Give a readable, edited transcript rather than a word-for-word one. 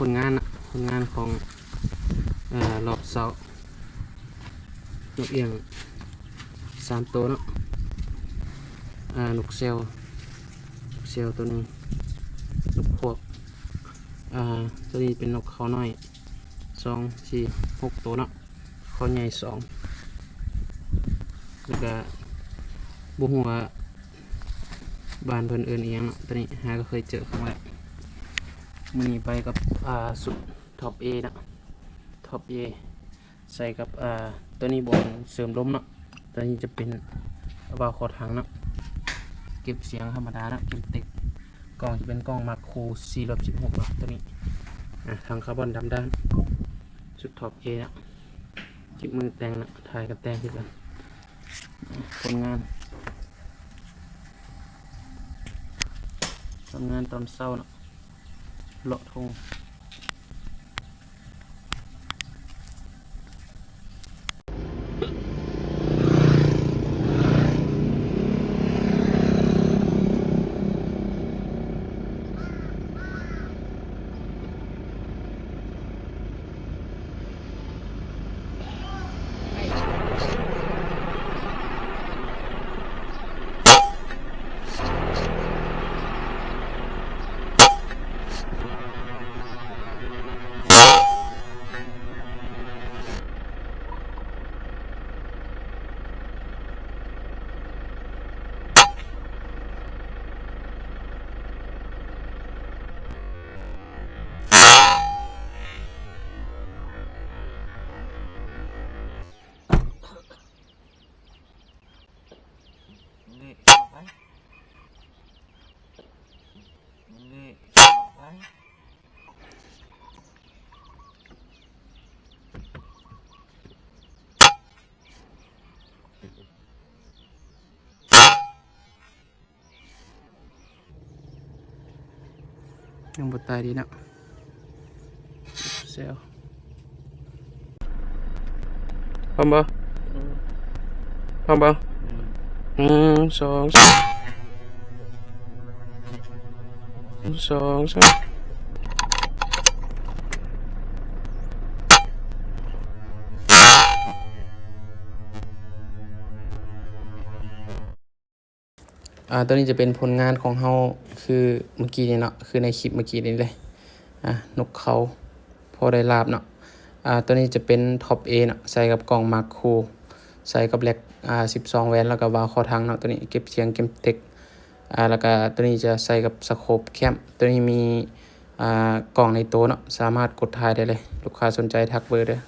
ผลงานของรอบเสานกเอียง3ตัวเนาะนกเซลตัวนึงนกพวกตัวนี้เป็นนกเขาน้อย2 4 6ตัวเนาะเขาใหญ่2แล้วก็บ่ฮู้ว่าบ้านเพิ่นเอิ้นอีหยังเนาะตัวนี้หาก็เคยเจอครั้งแรกมื้อนี้ไปกับสุดท็อป A นะท็อป A ใส่กับตัวนี้บอลเสริมลมเนาะตัวนี้จะเป็นวาล์วคอถังเนาะเก็บเสียงธรรมดาเนาะเก็บเต็กกล่องจะเป็นกล่องมาโคร416เนาะตัวนี้ทางคาร์บอนดำด้านสุดท็อป A เนาะจิบมือแต่งเนาะถ่ายกับแต่งคือกันผลงานทำงานตอนเช้าเนาะเลาะทงยังบ่ตายดีเนาะเซลพร้อมบ่2 3ตัวนี้จะเป็นผลงานของเฮาคือเมื่อกี้นี่เนาะคือในคลิปเมื่อกี้นี่เลยนกเขาพอได้ลาบเนาะตัวนี้จะเป็นท็อป A เนาะใส่กับกล่องมาโครใส่กับแล็ก12 แวนแล้วก็วาล์วคอถังเนาะตัวนี้เก็บเสียงเก็บเทคแล้วก็ตัวนี้จะใส่กับสโคปแคมตัวนี้มีกล่องในโตเนาะสามารถกดถ่ายได้เลยลูกค้าสนใจทักเบอร์เด้อ